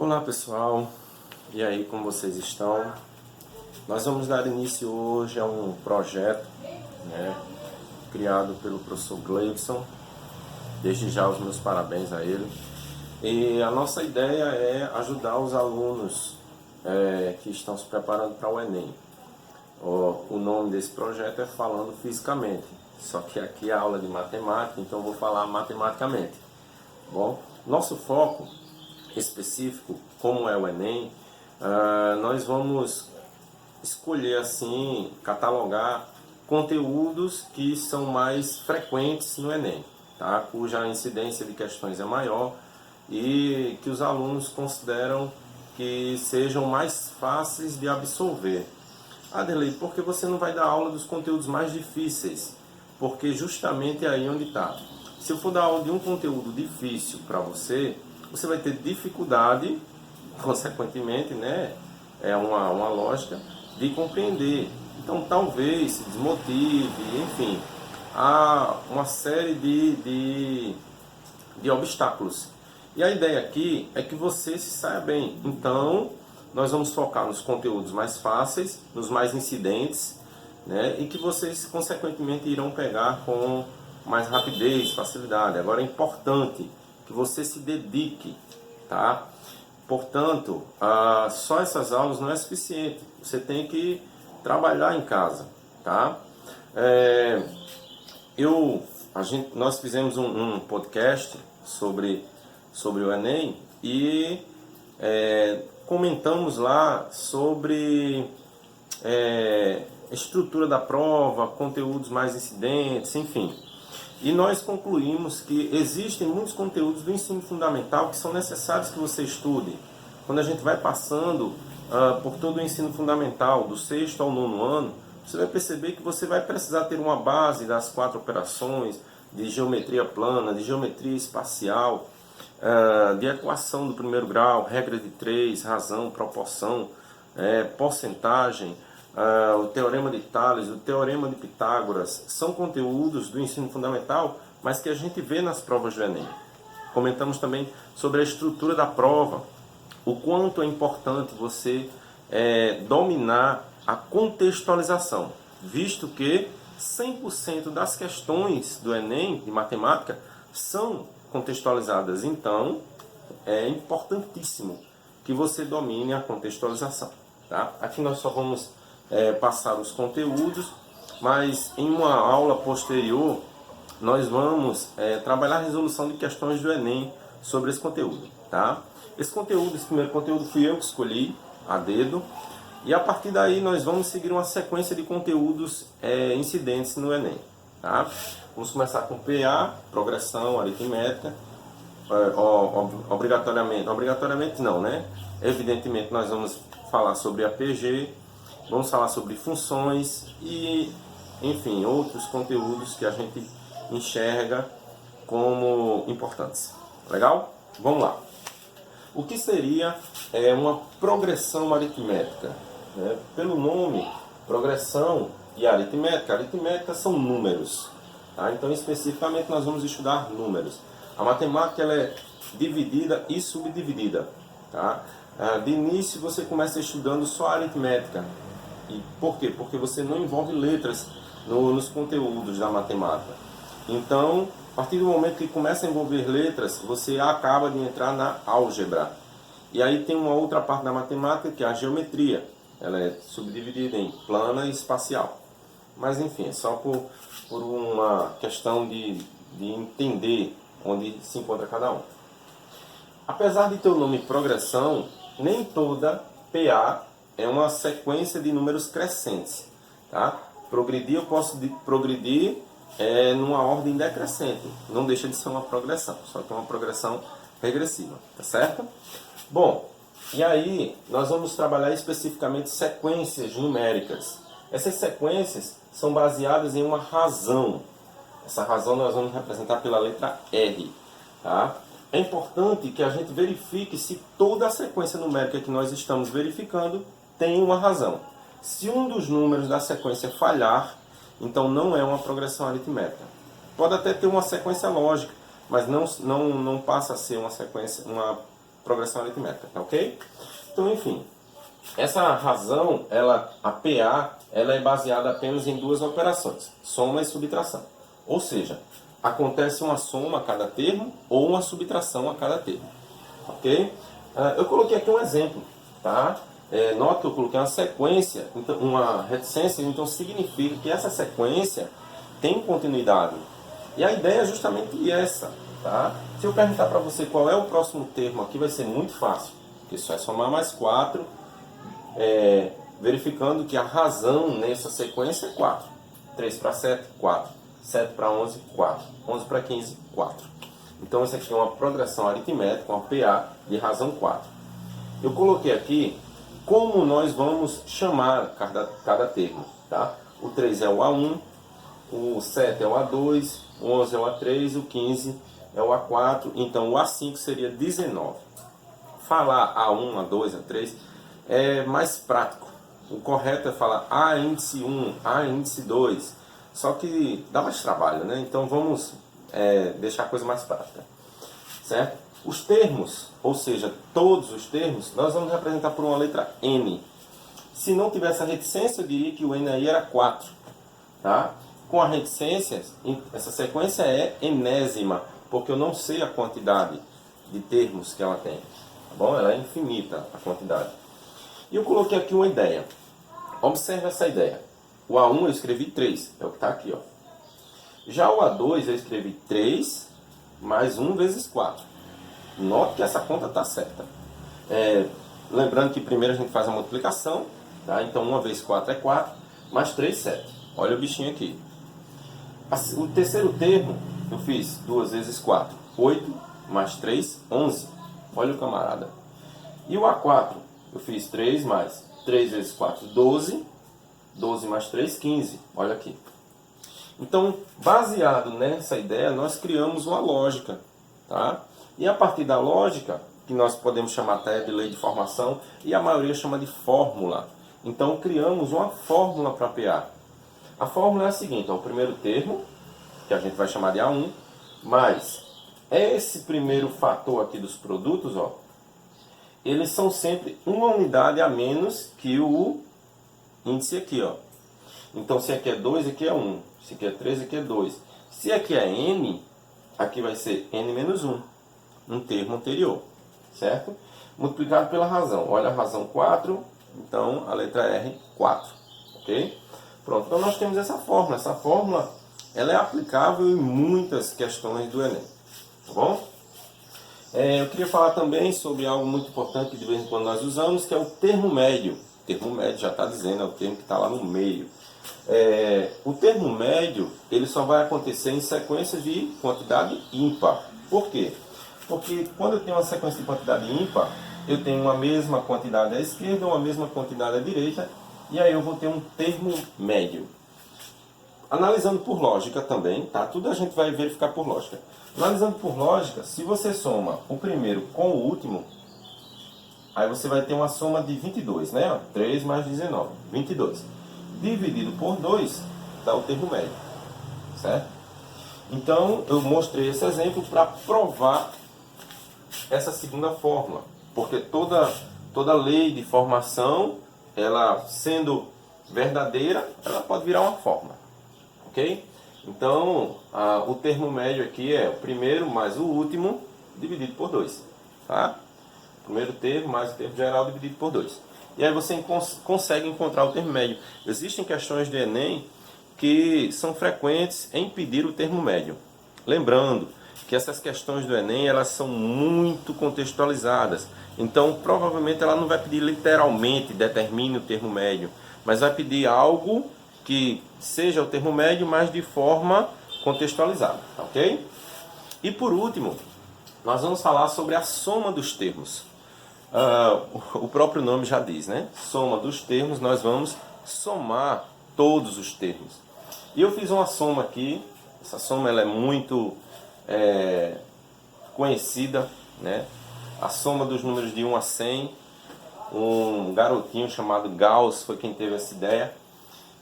Olá pessoal, e aí, como vocês estão? Nós vamos dar início hoje a um projeto, criado pelo professor Gleibson. Desde já os meus parabéns a ele. E a nossa ideia é ajudar os alunos que estão se preparando para o Enem. O nome desse projeto é Falando Fisicamente, só que aqui é aula de matemática, então eu vou falar matematicamente. Bom, nosso foco específico, como é o Enem, nós vamos escolher assim, catalogar conteúdos que são mais frequentes no Enem, tá? Cuja incidência de questões é maior e que os alunos consideram que sejam mais fáceis de absorver. Adelei, por que você não vai dar aula dos conteúdos mais difíceis? Porque justamente é aí onde está. Se eu for dar aula de um conteúdo difícil para você, você vai ter dificuldade, consequentemente, é uma lógica, de compreender. Então, talvez se desmotive, enfim, há uma série de obstáculos. E a ideia aqui é que você se saia bem. Então, nós vamos focar nos conteúdos mais fáceis, nos mais incidentes, e que vocês, consequentemente, irão pegar com mais rapidez, facilidade. Agora, é importante que você se dedique, tá? Portanto, só essas aulas não é suficiente. Você tem que trabalhar em casa, tá? Nós fizemos um podcast sobre o Enem e comentamos lá sobre estrutura da prova, conteúdos mais incidentes, enfim. E nós concluímos que existem muitos conteúdos do ensino fundamental que são necessários que você estude. Quando a gente vai passando por todo o ensino fundamental, do 6º ao 9º ano, você vai perceber que você vai precisar ter uma base das 4 operações, de geometria plana, de geometria espacial, de equação do primeiro grau, regra de 3, razão, proporção, porcentagem, o teorema de Tales, o teorema de Pitágoras. São conteúdos do ensino fundamental, mas que a gente vê nas provas do Enem. Comentamos também sobre a estrutura da prova, o quanto é importante você dominar a contextualização, visto que 100% das questões do Enem de matemática são contextualizadas. Então, é importantíssimo que você domine a contextualização, tá? Aqui nós só vamos passar os conteúdos, mas em uma aula posterior nós vamos trabalhar a resolução de questões do Enem sobre esse conteúdo, tá? Esse primeiro conteúdo fui eu que escolhi a dedo, e a partir daí nós vamos seguir uma sequência de conteúdos incidentes no Enem, tá? Vamos começar com PA, progressão, aritmética, obrigatoriamente não, Evidentemente nós vamos falar sobre APG, vamos falar sobre funções e, enfim, outros conteúdos que a gente enxerga como importantes. Legal? Vamos lá. O que seria uma progressão aritmética? Pelo nome, progressão e aritmética. Aritmética são números, tá? Então, especificamente, nós vamos estudar números. A matemática ela é dividida e subdividida, tá? De início, você começa estudando só a aritmética. E por quê? Porque você não envolve letras nos conteúdos da matemática. Então, a partir do momento que começa a envolver letras, você acaba de entrar na álgebra. E aí tem uma outra parte da matemática que é a geometria. Ela é subdividida em plana e espacial. Mas enfim, é só por uma questão de entender onde se encontra cada um. Apesar de ter o nome progressão, nem toda PA é uma sequência de números crescentes, tá? Progredir, eu posso progredir numa ordem decrescente. Não deixa de ser uma progressão, só que é uma progressão regressiva, tá certo? Bom, e aí nós vamos trabalhar especificamente sequências numéricas. Essas sequências são baseadas em uma razão. Essa razão nós vamos representar pela letra R, tá? É importante que a gente verifique se toda a sequência numérica que nós estamos verificando tem uma razão. Se um dos números da sequência falhar, então não é uma progressão aritmética. Pode até ter uma sequência lógica, mas não passa a ser uma sequência, uma progressão aritmética, tá ok? Então, enfim, essa razão, a PA, ela é baseada apenas em duas operações, soma e subtração. Ou seja, acontece uma soma a cada termo ou uma subtração a cada termo, ok? Eu coloquei aqui um exemplo, tá? Nota que eu coloquei uma sequência, então, uma reticência, então significa que essa sequência tem continuidade. E a ideia é justamente essa, tá? Se eu perguntar para você qual é o próximo termo aqui, vai ser muito fácil, porque só é somar mais 4, verificando que a razão nessa sequência é 4. 3 para 7, 4. 7 para 11, 4. 11 para 15, 4. Então, isso aqui é uma progressão aritmética, uma PA de razão 4. Eu coloquei aqui como nós vamos chamar cada termo, tá? O 3 é o A1, o 7 é o A2, o 11 é o A3, o 15 é o A4, então o A5 seria 19. Falar A1, A2, A3 é mais prático. O correto é falar A índice 1, A índice 2, só que dá mais trabalho, né? Então vamos deixar a coisa mais prática, certo? Os termos, ou seja, todos os termos, nós vamos representar por uma letra N. Se não tivesse a reticência, eu diria que o N aí era 4, tá? Com a reticência, essa sequência é enésima, porque eu não sei a quantidade de termos que ela tem, tá bom? Ela é infinita, a quantidade. E eu coloquei aqui uma ideia. Observe essa ideia. O A1 eu escrevi 3, é o que está aqui, ó. Já o A2 eu escrevi 3 mais 1 vezes 4. Note que essa conta está certa. Lembrando que primeiro a gente faz a multiplicação, tá? Então 1 vezes 4 é 4, mais 3, 7. Olha o bichinho aqui. O terceiro termo eu fiz 2 vezes 4, 8, mais 3, 11. Olha o camarada. E o A4 eu fiz 3 mais 3 vezes 4, 12. 12 mais 3, 15. Olha aqui. Então, baseado nessa ideia, nós criamos uma lógica, tá? E a partir da lógica, que nós podemos chamar até de lei de formação, e a maioria chama de fórmula. Então, criamos uma fórmula para PA. A fórmula é a seguinte, ó, o primeiro termo, que a gente vai chamar de A1, mais esse primeiro fator aqui dos produtos, ó, eles são sempre uma unidade a menos que o índice aqui, ó. Então, se aqui é 2, aqui é 1. Se aqui é 3, aqui é 2. Se aqui é N, aqui vai ser N menos 1. Um termo anterior, certo? Multiplicado pela razão. Olha a razão 4, então a letra R, 4. Ok? Pronto, então nós temos essa fórmula. Essa fórmula, ela é aplicável em muitas questões do Enem. Tá bom? Eu queria falar também sobre algo muito importante que de vez em quando nós usamos, que é o termo médio. O termo médio já está dizendo, é o termo que está lá no meio. O termo médio, ele só vai acontecer em sequências de quantidade ímpar. Por quê? Porque quando eu tenho uma sequência de quantidade ímpar, eu tenho uma mesma quantidade à esquerda, uma mesma quantidade à direita, e aí eu vou ter um termo médio. Analisando por lógica também, tá? Tudo a gente vai verificar por lógica. Analisando por lógica, se você soma o primeiro com o último, aí você vai ter uma soma de 22, né? 3 mais 19, 22. Dividido por 2, dá o termo médio, certo? Então, eu mostrei esse exemplo para provar essa segunda fórmula, porque toda lei de formação, ela sendo verdadeira, ela pode virar uma fórmula, ok? Então, o termo médio aqui é o primeiro mais o último dividido por 2, tá? Primeiro termo mais o termo geral dividido por 2. E aí você consegue encontrar o termo médio. Existem questões de Enem que são frequentes em pedir o termo médio. Lembrando que essas questões do Enem, elas são muito contextualizadas. Então, provavelmente ela não vai pedir literalmente determine o termo médio, mas vai pedir algo que seja o termo médio, mas de forma contextualizada, ok? E por último, nós vamos falar sobre a soma dos termos. O próprio nome já diz, né? Soma dos termos, nós vamos somar todos os termos. E eu fiz uma soma aqui, essa soma ela é muito conhecida, né? A soma dos números de 1 a 100, um garotinho chamado Gauss foi quem teve essa ideia.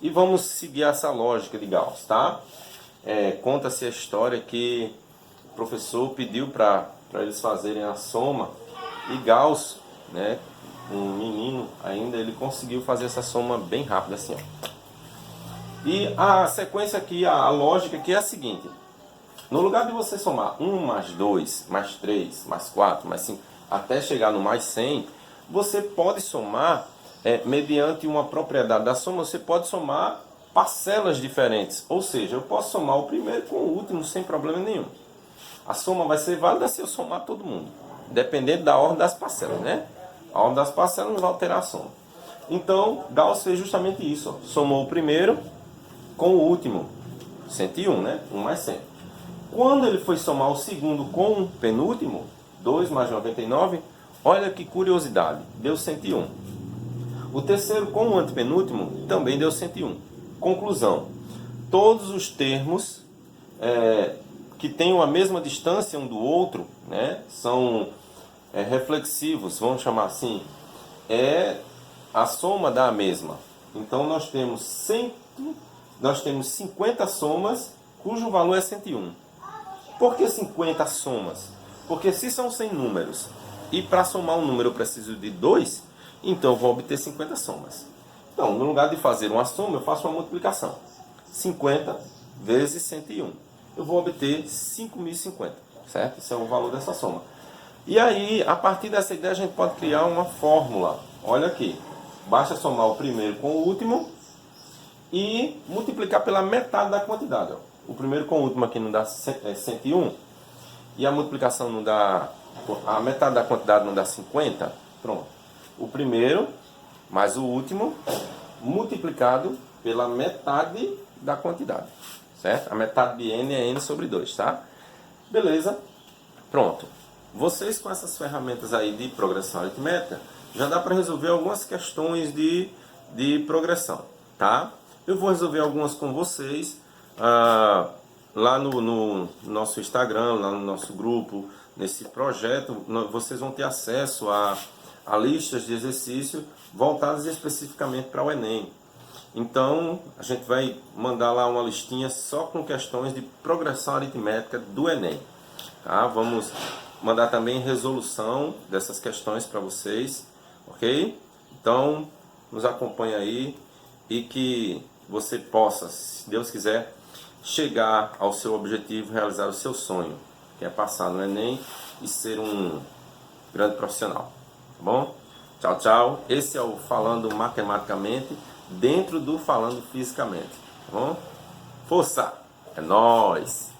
E vamos seguir essa lógica de Gauss, tá? Conta-se a história que o professor pediu para eles fazerem a soma E Gauss, né, um menino ainda, ele conseguiu fazer essa soma bem rápida assim, ó. E a sequência aqui, a lógica aqui é a seguinte: no lugar de você somar 1 mais 2, mais 3, mais 4, mais 5, até chegar no mais 100, você pode somar, mediante uma propriedade da soma, você pode somar parcelas diferentes. Ou seja, eu posso somar o primeiro com o último sem problema nenhum. A soma vai ser válida se eu somar todo mundo, dependendo da ordem das parcelas, né? A ordem das parcelas não vai alterar a soma. Então, Gauss fez justamente isso, ó. Somou o primeiro com o último, 101, né? 1 mais 100. Quando ele foi somar o segundo com o penúltimo, 2 mais 99, olha que curiosidade, deu 101. O terceiro com o antepenúltimo também deu 101. Conclusão: todos os termos que tenham a mesma distância um do outro, né, são reflexivos, vamos chamar assim, a soma dá a mesma. Então nós temos 50 somas cujo valor é 101. Por que 50 somas? Porque se são 100 números e para somar um número eu preciso de 2, então eu vou obter 50 somas. Então, no lugar de fazer uma soma, eu faço uma multiplicação. 50 vezes 101. Eu vou obter 5.050, certo? Esse é o valor dessa soma. E aí, a partir dessa ideia, a gente pode criar uma fórmula. Olha aqui. Basta somar o primeiro com o último e multiplicar pela metade da quantidade. Ó. O primeiro com o último aqui não dá 101. E a multiplicação não dá... A metade da quantidade não dá 50. Pronto. O primeiro mais o último multiplicado pela metade da quantidade. Certo? A metade de n é n sobre 2, tá? Beleza? Pronto. Vocês com essas ferramentas aí de progressão aritmética, já dá para resolver algumas questões de progressão, tá? Eu vou resolver algumas com vocês lá no nosso Instagram, lá no nosso grupo, nesse projeto. Vocês vão ter acesso a listas de exercícios voltadas especificamente para o Enem. Então, a gente vai mandar lá uma listinha só com questões de progressão aritmética do Enem. Tá? Vamos mandar também resolução dessas questões para vocês, ok? Então, nos acompanhe aí e que você possa, se Deus quiser, chegar ao seu objetivo, realizar o seu sonho, que é passar no Enem e ser um grande profissional. Tá bom? Tchau, tchau. Esse é o Falando Matematicamente, dentro do Falando Fisicamente. Tá bom? Força! É nóis!